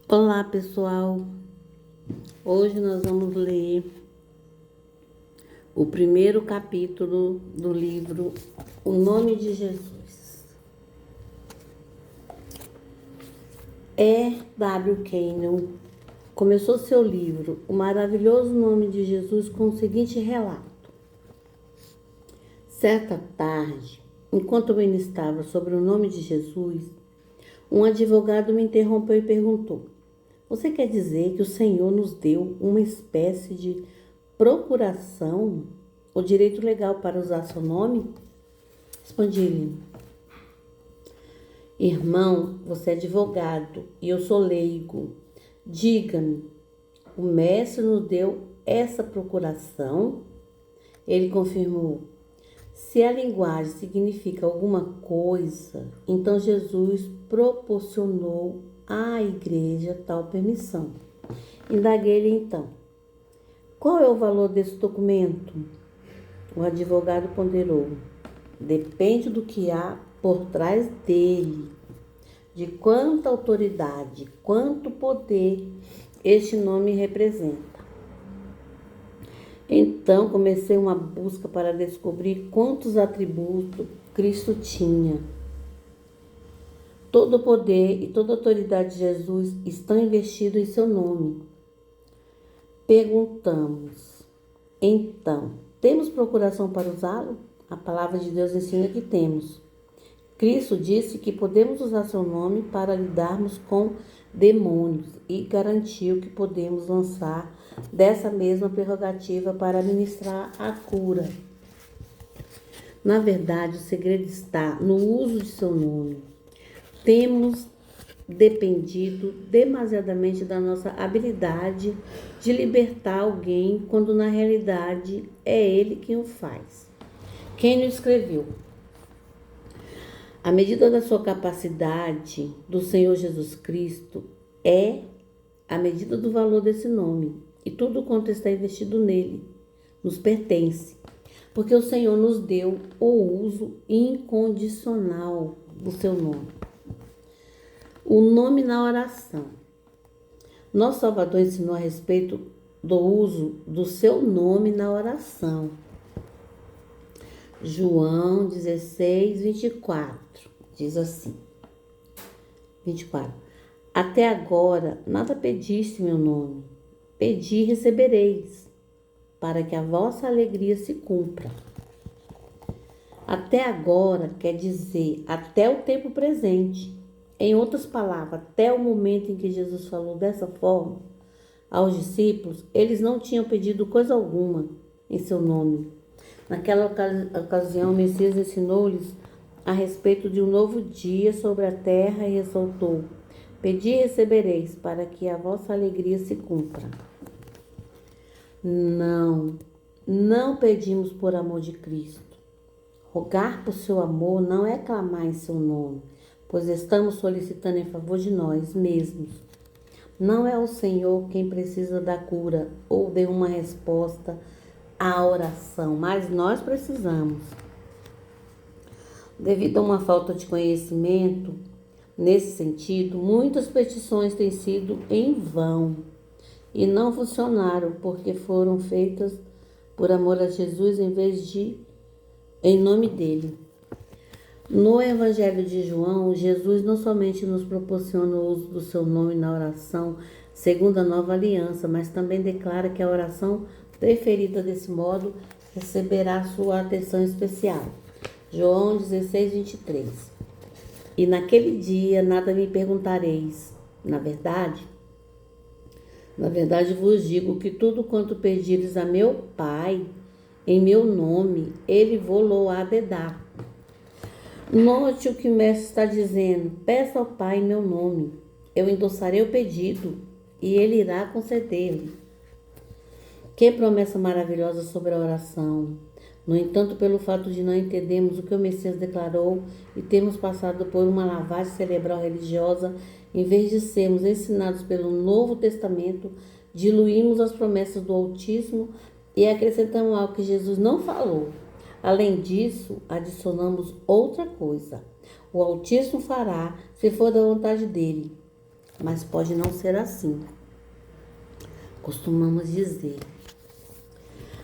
Olá, pessoal. Hoje nós vamos ler o primeiro capítulo do livro O Nome de Jesus. W. Kenyon começou seu livro O Maravilhoso Nome de Jesus com o seguinte relato. Certa tarde, enquanto eu ministrava sobre o nome de Jesus, um advogado me interrompeu e perguntou: "Você quer dizer que o Senhor nos deu uma espécie de procuração, o direito legal para usar seu nome?" Respondi-lhe: "Irmão, você é advogado e eu sou leigo. Diga-me, o mestre nos deu essa procuração?" Ele confirmou: "Se a linguagem significa alguma coisa, então Jesus proporcionou à igreja tal permissão." Indaguei-lhe então: "Qual é o valor desse documento?" O advogado ponderou: "Depende do que há por trás dele, de quanta autoridade, quanto poder este nome representa." Então comecei uma busca para descobrir quantos atributos Cristo tinha. Todo o poder e toda a autoridade de Jesus estão investidos em seu nome. Perguntamos: então, temos procuração para usá-lo? A palavra de Deus ensina que temos. Cristo disse que podemos usar seu nome para lidarmos com demônios e garantiu que podemos lançar dessa mesma prerrogativa para ministrar a cura. Na verdade, o segredo está no uso de seu nome. Temos dependido demasiadamente da nossa habilidade de libertar alguém, quando na realidade é ele quem o faz. Kenyon escreveu: "A medida da sua capacidade do Senhor Jesus Cristo é a medida do valor desse nome, e tudo quanto está investido nele nos pertence, porque o Senhor nos deu o uso incondicional do seu nome." O nome na oração. Nosso Salvador ensinou a respeito do uso do seu nome na oração. João 16, 24, diz assim, 24: "Até agora nada pediste em meu nome. Pedi e recebereis, para que a vossa alegria se cumpra." Até agora quer dizer até o tempo presente. Em outras palavras, até o momento em que Jesus falou dessa forma aos discípulos, eles não tinham pedido coisa alguma em seu nome. Naquela ocasião, o Messias ensinou-lhes a respeito de um novo dia sobre a terra e ressaltou: "Pedi e recebereis, para que a vossa alegria se cumpra." Não pedimos por amor de Cristo. Rogar por seu amor não é clamar em seu nome, pois estamos solicitando em favor de nós mesmos. Não é o Senhor quem precisa da cura ou de uma resposta à oração, mas nós precisamos. Devido a uma falta de conhecimento nesse sentido, muitas petições têm sido em vão e não funcionaram porque foram feitas por amor a Jesus em vez de em nome dele. No Evangelho de João, Jesus não somente nos proporciona o uso do seu nome na oração segundo a nova aliança, mas também declara que a oração preferida desse modo receberá sua atenção especial. João 16, 23. "E naquele dia nada me perguntareis. Na verdade vos digo que tudo quanto pedires a meu Pai em meu nome, ele vô-lo-á de dar." Note o que o mestre está dizendo: peça ao Pai em meu nome, eu endossarei o pedido e ele irá conceder-lhe. Que promessa maravilhosa sobre a oração! No entanto, pelo fato de não entendermos o que o Messias declarou e termos passado por uma lavagem cerebral religiosa, em vez de sermos ensinados pelo Novo Testamento, diluímos as promessas do Altíssimo e acrescentamos algo que Jesus não falou. Além disso, adicionamos outra coisa: o Altíssimo fará, se for da vontade dele. mas pode não ser assim. Costumamos dizer.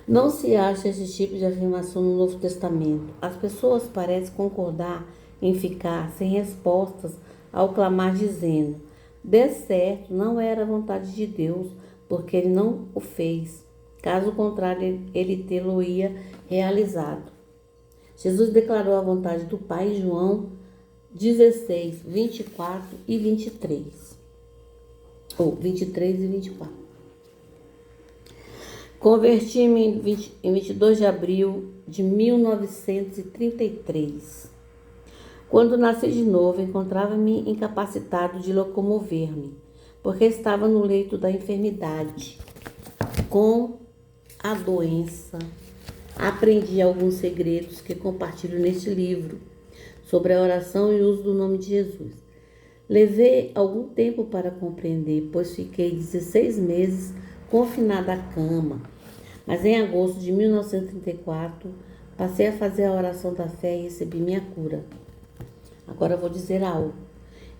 Não se acha esse tipo de afirmação no Novo Testamento. As pessoas parecem concordar em ficar sem respostas ao clamar dizendo: dê certo, não era a vontade de Deus, porque ele não o fez. Caso contrário, ele tê-lo-ia realizado. Jesus declarou a vontade do Pai em João 16, 24 e 23. Ou 23 e 24. Converti-me em 22 de abril de 1933. Quando nasci de novo, encontrava-me incapacitado de locomover-me, porque estava no leito da enfermidade. Com a doença, aprendi alguns segredos que compartilho neste livro, sobre a oração e o uso do nome de Jesus. Levei algum tempo para compreender, pois fiquei 16 meses confinada à cama. Mas em agosto de 1934, passei a fazer a oração da fé e recebi minha cura. Agora eu vou dizer algo,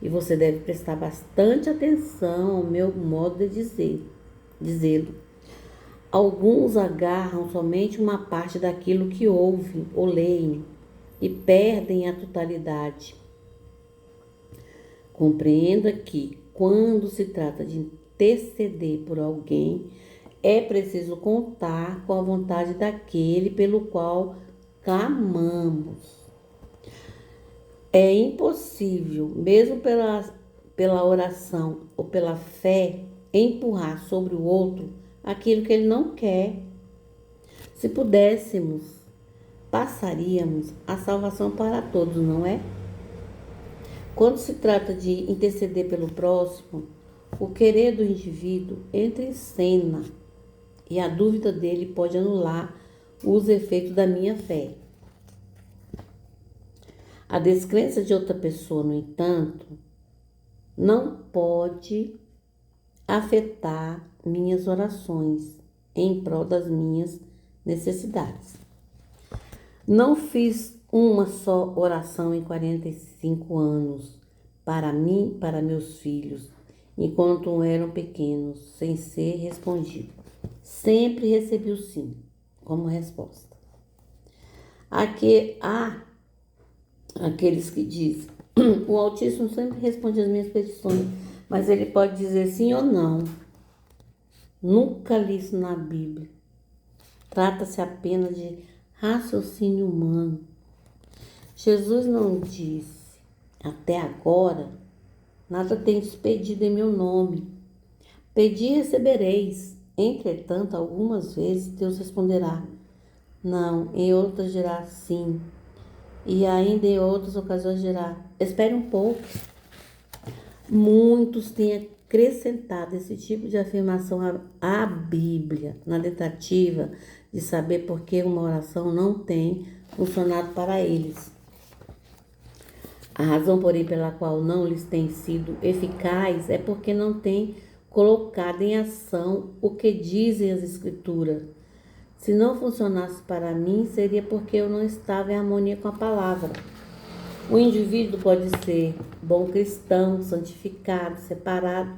e você deve prestar bastante atenção ao meu modo de dizê-lo. Alguns agarram somente uma parte daquilo que ouvem ou leem e perdem a totalidade. Compreenda que, quando se trata de interceder por alguém, é preciso contar com a vontade daquele pelo qual clamamos. É impossível, mesmo pela oração ou pela fé, empurrar sobre o outro aquilo que ele não quer. Se pudéssemos, passaríamos a salvação para todos, não é? Quando se trata de interceder pelo próximo, o querer do indivíduo entra em cena e a dúvida dele pode anular os efeitos da minha fé. A descrença de outra pessoa, no entanto, não pode afetar minhas orações em prol das minhas necessidades. Não fiz uma só oração em 45 anos para mim e para meus filhos, enquanto eram pequenos, sem ser respondido. Sempre recebi o sim como resposta. Há aqueles que dizem: o Altíssimo sempre responde às minhas petições, mas ele pode dizer sim ou não. Nunca li isso na Bíblia. Trata-se apenas de raciocínio humano. Jesus não disse: até agora, nada tendes pedido em meu nome. Pedi e recebereis. Entretanto, algumas vezes Deus responderá não, em outras dirá sim, e ainda em outras ocasiões dirá espere um pouco. Muitos têm acrescentado esse tipo de afirmação à Bíblia, na tentativa de saber por que uma oração não tem funcionado para eles. A razão, porém, pela qual não lhes tem sido eficaz é porque não têm colocado em ação o que dizem as Escrituras. Se não funcionasse para mim, seria porque eu não estava em harmonia com a palavra. O indivíduo pode ser bom cristão, santificado, separado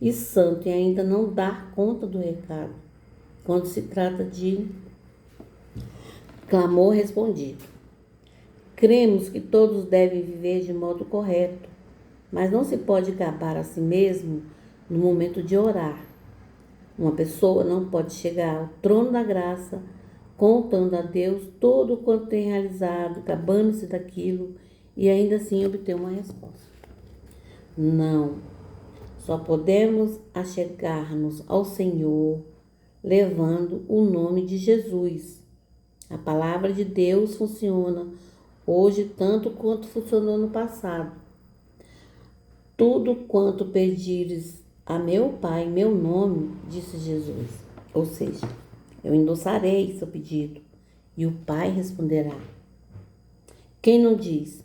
e santo e ainda não dar conta do recado, quando se trata de clamor respondido. Cremos que todos devem viver de modo correto, mas não se pode gabar a si mesmo no momento de orar. Uma pessoa não pode chegar ao trono da graça contando a Deus todo o quanto tem realizado, gabando-se daquilo e ainda assim obter uma resposta. Não, só podemos achegar-nos ao Senhor levando o nome de Jesus. A palavra de Deus funciona hoje tanto quanto funcionou no passado. Tudo quanto pedires a meu Pai, em meu nome, disse Jesus. Ou seja, eu endossarei seu pedido e o Pai responderá. Quem não diz?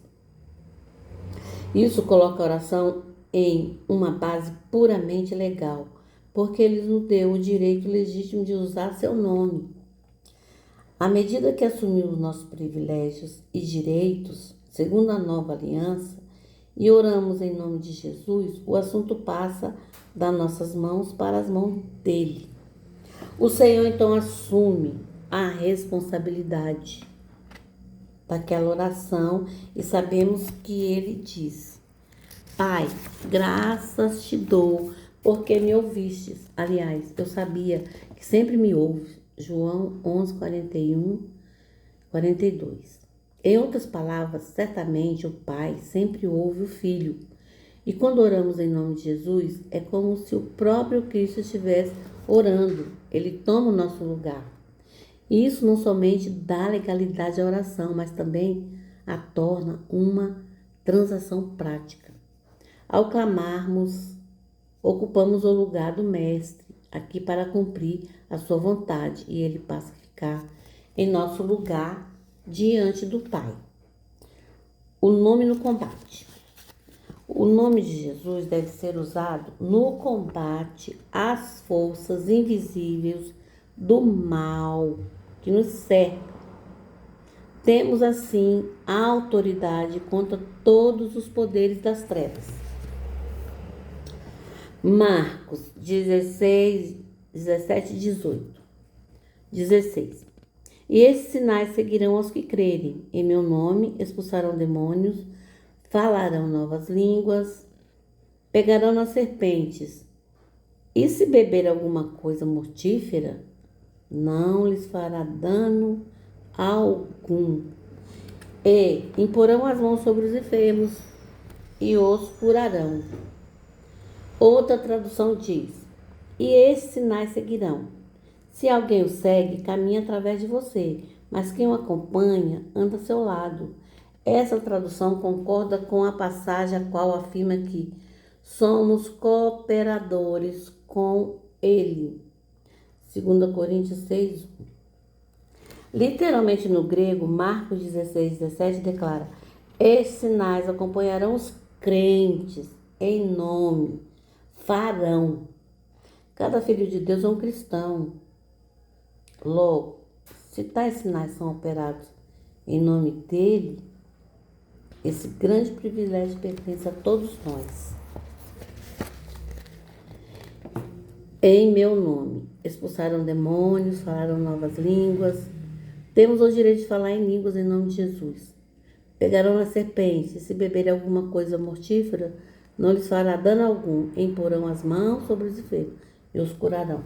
Isso coloca a oração em uma base puramente legal, porque ele nos deu o direito legítimo de usar seu nome. À medida que assumimos nossos privilégios e direitos, segundo a nova aliança, e oramos em nome de Jesus, o assunto passa das nossas mãos para as mãos dele. O Senhor então assume a responsabilidade daquela oração e sabemos que ele diz: Pai, graças te dou porque me ouvistes. Aliás, eu sabia que sempre me ouve. João 11, 41, 42. Em outras palavras, certamente o Pai sempre ouve o Filho. E quando oramos em nome de Jesus, é como se o próprio Cristo estivesse orando. Ele toma o nosso lugar. E isso não somente dá legalidade à oração, mas também a torna uma transação prática. Ao clamarmos, ocupamos o lugar do Mestre aqui para cumprir a sua vontade e ele passa a ficar em nosso lugar diante do Pai. O nome no combate. O nome de Jesus deve ser usado no combate às forças invisíveis do mal que nos cercam. Temos assim a autoridade contra todos os poderes das trevas. Marcos 16, 17 e 18. 16. E esses sinais seguirão aos que crerem. Em meu nome expulsarão demônios, falarão novas línguas, pegarão nas serpentes. E se beber alguma coisa mortífera, não lhes fará dano algum. E imporão as mãos sobre os enfermos e os curarão. Outra tradução diz: e esses sinais seguirão. Se alguém o segue, caminha através de você, mas quem o acompanha anda ao seu lado. Essa tradução concorda com a passagem a qual afirma que somos cooperadores com ele. 2 Coríntios 6. Literalmente no grego, Marcos 16, 17 declara: estes sinais acompanharão os crentes em nome, farão. Cada filho de Deus é um cristão. Logo, se tais sinais são operados em nome dele, esse grande privilégio pertence a todos nós. Em meu nome, expulsaram demônios, falaram novas línguas. Temos o direito de falar em línguas em nome de Jesus. Pegarão a serpente, se beberem alguma coisa mortífera, não lhes fará dano algum. Imporão as mãos sobre os enfermos e os curarão.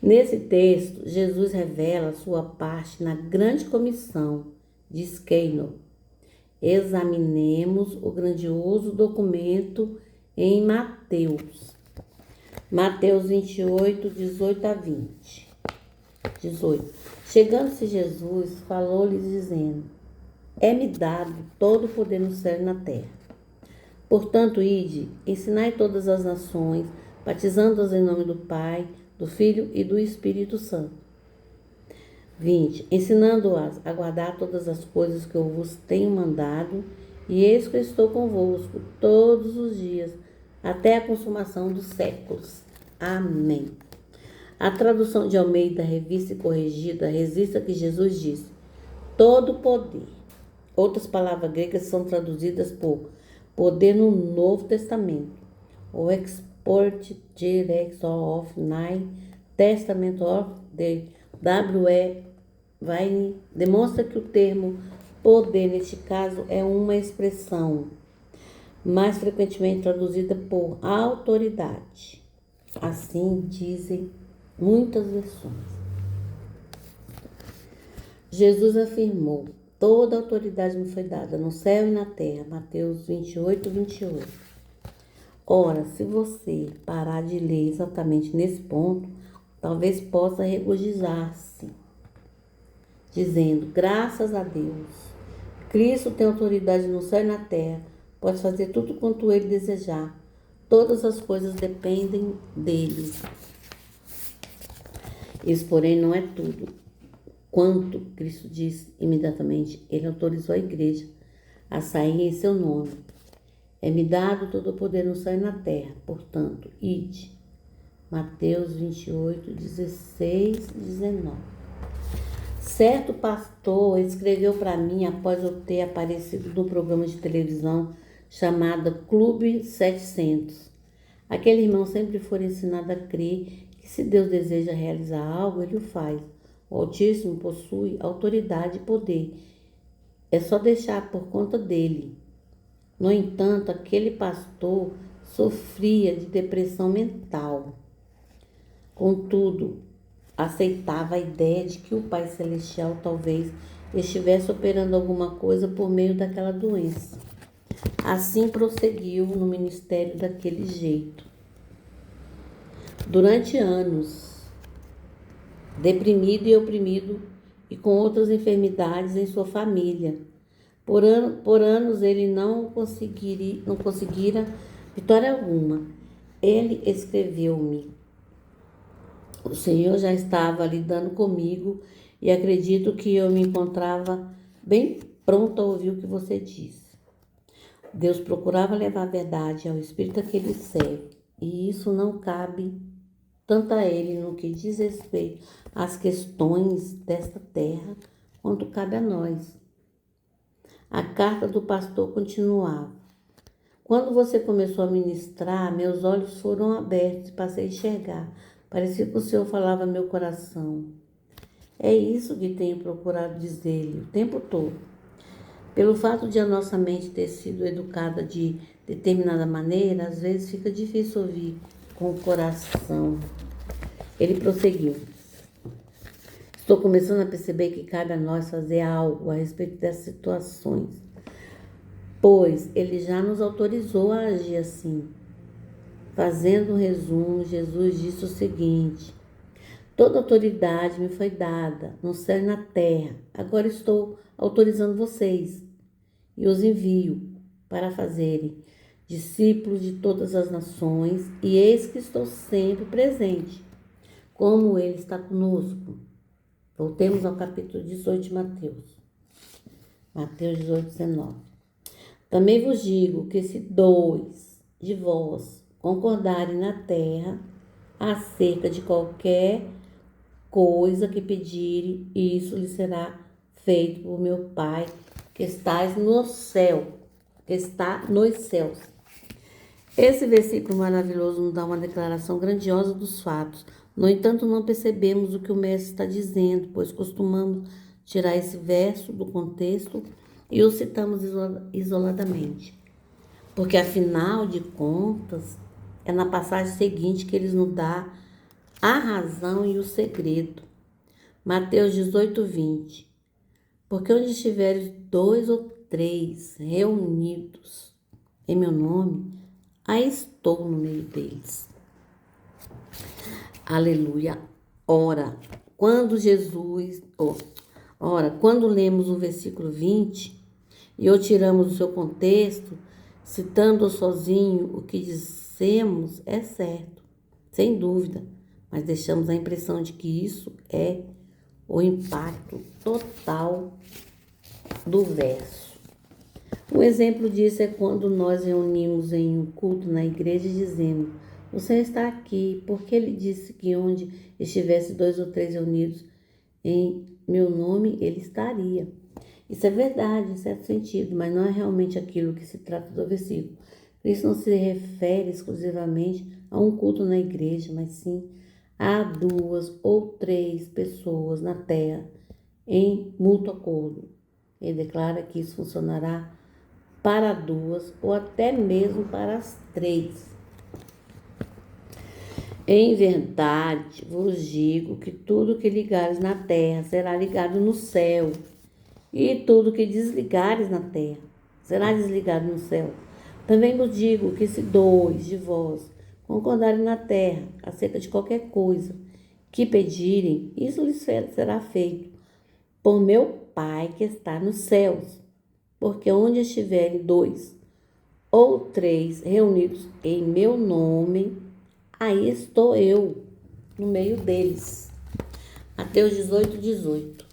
Nesse texto, Jesus revela sua parte na grande comissão de Esqueno. Examinemos o grandioso documento em Mateus. Mateus 28, 18 a 20. 18. Chegando-se Jesus, falou-lhes dizendo: é-me dado todo o poder no céu e na terra. Portanto, ide, ensinai todas as nações, batizando-as em nome do Pai, do Filho e do Espírito Santo. 20. Ensinando-as a guardar todas as coisas que eu vos tenho mandado, e eis que eu estou convosco todos os dias, até a consumação dos séculos. Amém. A tradução de Almeida, revista e corrigida, registra que Jesus disse: todo poder. Outras palavras gregas são traduzidas por poder no Novo Testamento. O export direct of New Testament of the W.E. Vine demonstra que o termo poder, neste caso, é uma expressão mais frequentemente traduzida por autoridade. Assim dizem muitas versões. Jesus afirmou: toda autoridade me foi dada no céu e na terra. Mateus 28, 28. Ora, se você parar de ler exatamente nesse ponto, talvez possa regozijar-se, dizendo: graças a Deus, Cristo tem autoridade no céu e na terra, pode fazer tudo quanto ele desejar. Todas as coisas dependem dele. Isso, porém, não é tudo. Quanto Cristo disse imediatamente, ele autorizou a igreja a sair em seu nome. É-me dado todo o poder no céu e na terra, portanto, ide. Mateus 28, 16 e 19. Certo pastor escreveu para mim após eu ter aparecido no programa de televisão chamada Clube 700. Aquele irmão sempre foi ensinado a crer que se Deus deseja realizar algo, ele o faz. O Altíssimo possui autoridade e poder. É só deixar por conta dele. No entanto, aquele pastor sofria de depressão mental. Contudo, aceitava a ideia de que o Pai Celestial talvez estivesse operando alguma coisa por meio daquela doença. Assim prosseguiu no ministério daquele jeito. Durante anos, deprimido e oprimido e com outras enfermidades em sua família. Por anos ele não conseguira vitória alguma. Ele escreveu-me: o Senhor já estava lidando comigo e acredito que eu me encontrava bem pronto a ouvir o que você disse. Deus procurava levar a verdade ao Espírito a que ele serve, e isso não cabe tanto a ele no que diz respeito às questões desta terra, quanto cabe a nós. A carta do pastor continuava: quando você começou a ministrar, meus olhos foram abertos e passei a enxergar. Parecia que o Senhor falava ao meu coração. É isso que tenho procurado dizer-lhe o tempo todo. Pelo fato de a nossa mente ter sido educada de determinada maneira, às vezes fica difícil ouvir com o coração. Ele prosseguiu: estou começando a perceber que cabe a nós fazer algo a respeito dessas situações, pois ele já nos autorizou a agir assim. Fazendo um resumo, Jesus disse o seguinte: toda autoridade me foi dada no céu e na terra. Agora estou autorizando vocês e os envio para fazerem discípulos de todas as nações, e eis que estou sempre presente, como ele está conosco. Voltemos ao capítulo 18 de Mateus. Mateus 18, 19. Também vos digo que se 2 de vós concordarem na terra acerca de qualquer coisa que pedirem, isso lhe será feito por meu Pai que está nos céus. Esse versículo maravilhoso nos dá uma declaração grandiosa dos fatos. No entanto, não percebemos o que o mestre está dizendo, pois costumamos tirar esse verso do contexto e o citamos isoladamente. Porque, afinal de contas, é na passagem seguinte que ele nos dá a razão e o segredo. Mateus 18, 20. Porque onde estiveres 2 ou 3 reunidos em meu nome, aí estou no meio deles. Aleluia. Quando lemos o versículo 20 e o tiramos do seu contexto, citando sozinho o que dissemos, é certo, sem dúvida, mas deixamos a impressão de que isso é o impacto total do verso. Um exemplo disso é quando nós reunimos em um culto na igreja e dizemos: o Senhor está aqui, porque Ele disse que onde estivesse 2 ou 3 reunidos em meu nome, Ele estaria. Isso é verdade, em certo sentido, mas não é realmente aquilo que se trata do versículo. Isso não se refere exclusivamente a um culto na igreja, mas sim a 2 ou 3 pessoas na terra em mútuo acordo. Ele declara que isso funcionará para 2 ou até mesmo para as 3. Em verdade, vos digo que tudo que ligares na terra será ligado no céu, e tudo que desligares na terra será desligado no céu. Também vos digo que se 2 de vós concordarem na terra acerca de qualquer coisa que pedirem, isso lhes será feito por meu Pai que está nos céus. Porque onde estiverem 2 ou 3 reunidos em meu nome, aí estou eu, no meio deles. Mateus 18, 18.